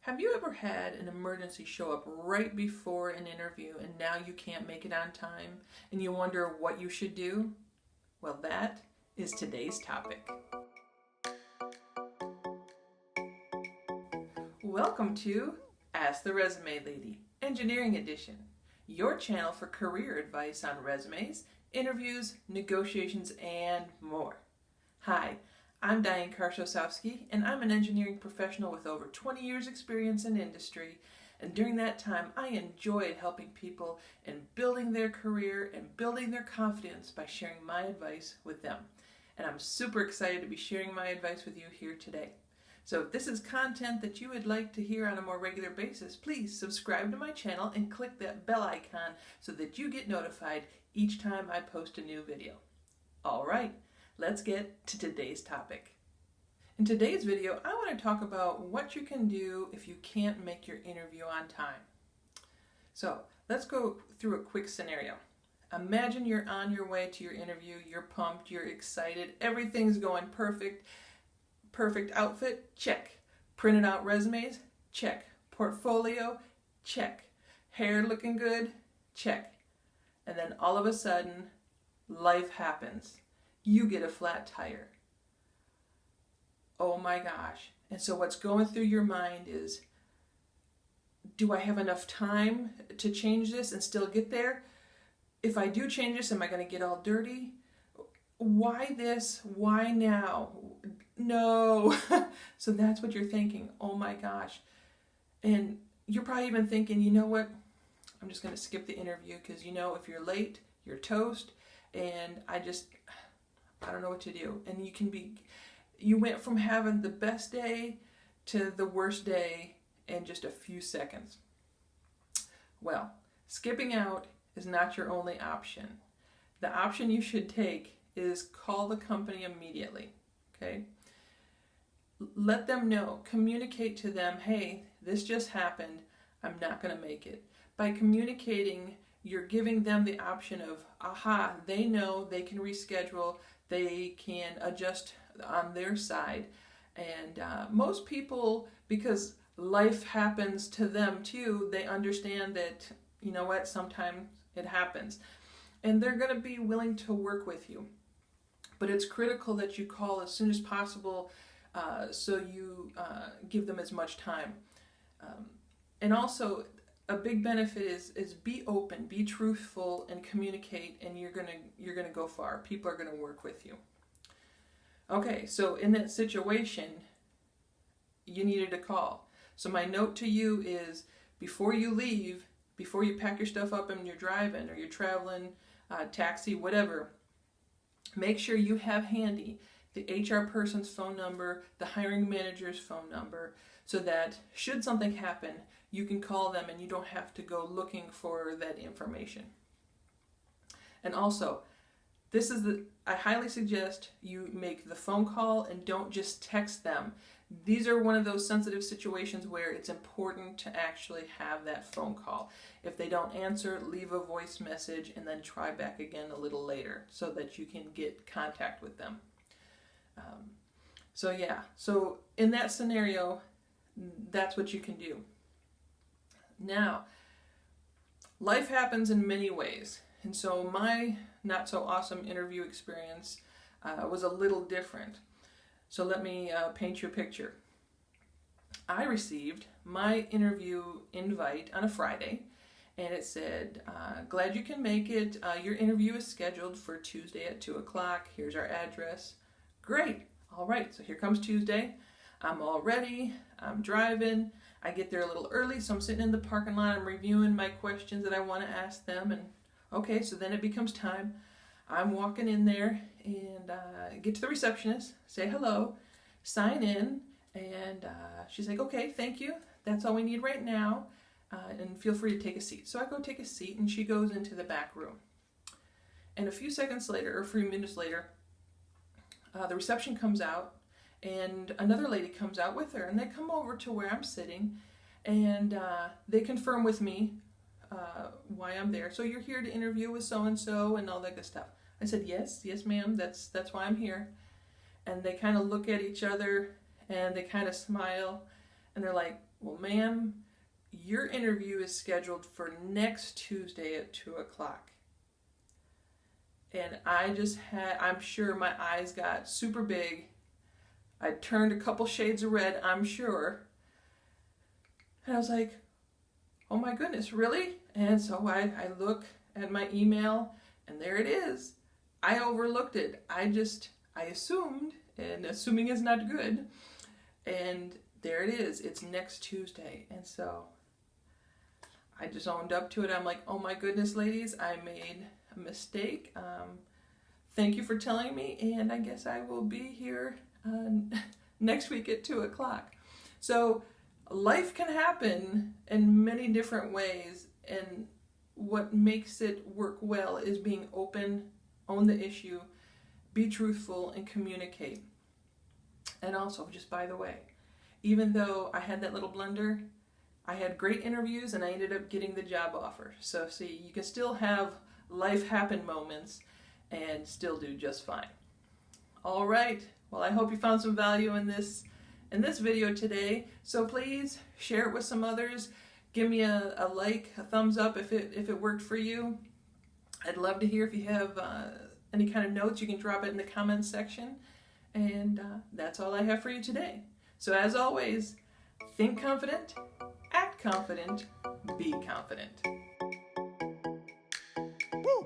Have you ever had an emergency show up right before an interview and now you can't make it on time and you wonder what you should do? Well, that is today's topic. Welcome to Ask the Resume Lady, Engineering Edition, your channel for career advice on resumes, interviews, negotiations, and more. Hi, I'm Diane Karszosowski, and I'm an engineering professional with over 20 years experience in industry, and during that time I enjoyed helping people in building their career and building their confidence by sharing my advice with them. And I'm super excited to be sharing my advice with you here today. So if this is content that you would like to hear on a more regular basis, please subscribe to my channel and click that bell icon so that you get notified each time I post a new video. All right. Let's get to today's topic. In today's video, I want to talk about what you can do if you can't make your interview on time. So let's go through a quick scenario. Imagine you're on your way to your interview, you're pumped, you're excited, everything's going perfect. Perfect outfit, check. Printed out resumes, check. Portfolio, check. Hair looking good, check. And then all of a sudden, life happens. You get a flat tire. Oh my gosh. And so what's going through your mind is, do I have enough time to change this and still get there? If I do change this, am I going to get all dirty? Why this? Why now? No. So that's what you're thinking. Oh my gosh. And you're probably even thinking, you know what? I'm just going to skip the interview because, if you're late, you're toast. And I don't know what to do. And you went from having the best day to the worst day in just a few seconds. Well, skipping out is not your only option. The option you should take is call the company immediately, okay? Let them know, communicate to them, hey, this just happened, I'm not gonna make it. By communicating, you're giving them the option of, they know they can reschedule, they can adjust on their side. And most people, because life happens to them too, they understand that, sometimes it happens. And they're going to be willing to work with you. But it's critical that you call as soon as possible so you give them as much time. And also, a big benefit is be open, be truthful, and communicate, and you're gonna go far. People are gonna work with you. Okay, so in that situation, you needed a call. So my note to you is, before you leave, before you pack your stuff up and you're driving or you're traveling, taxi, whatever, make sure you have handy the HR person's phone number, the hiring manager's phone number, so that should something happen, you can call them and you don't have to go looking for that information. And also, I highly suggest you make the phone call and don't just text them. These are one of those sensitive situations where it's important to actually have that phone call. If they don't answer, leave a voice message and then try back again a little later so that you can get contact with them. So in that scenario, that's what you can do. Now, life happens in many ways, and so my not so awesome interview experience was a little different. So let me paint you a picture. I received my interview invite on a Friday, and it said, glad you can make it. Your interview is scheduled for Tuesday at 2 o'clock. Here's our address. Great. All right, so here comes Tuesday. I'm all ready. I'm driving. I get there a little early, so I'm sitting in the parking lot. I'm reviewing my questions that I want to ask them. And okay, so then it becomes time. I'm walking in there and get to the receptionist, say hello, sign in, and she's like, okay, thank you. That's all we need right now, and feel free to take a seat. So I go take a seat, and she goes into the back room. And a few minutes later, the reception comes out, and another lady comes out with her, and they come over to where I'm sitting, and they confirm with me why I'm there. So you're here to interview with so-and-so and all that good stuff. I said, yes ma'am, that's why I'm here. And they kind of look at each other, and they kind of smile, and they're like, well, ma'am, your interview is scheduled for next Tuesday at 2 o'clock. And I'm sure my eyes got super big. I turned a couple shades of red, I'm sure. And I was like, oh my goodness, really? And so I look at my email, and there it is. I overlooked it. I assumed, and assuming is not good. And there it is. It's next Tuesday. And so I just owned up to it. I'm like, oh my goodness, ladies, I made a mistake. Thank you for telling me, and I guess I will be here next week at 2 o'clock. So life can happen in many different ways, and what makes it work well is being open, own the issue, be truthful, and communicate. And also, just by the way, even though I had that little blunder, I had great interviews and I ended up getting the job offer. So see, you can still have life happen moments and still do just fine. All right. Well, I hope you found some value in this video today. So please share it with some others. Give me a like, a thumbs up if it worked for you. I'd love to hear if you have any kind of notes. You can drop it in the comments section. And that's all I have for you today. So as always, think confident, act confident, be confident. Woo!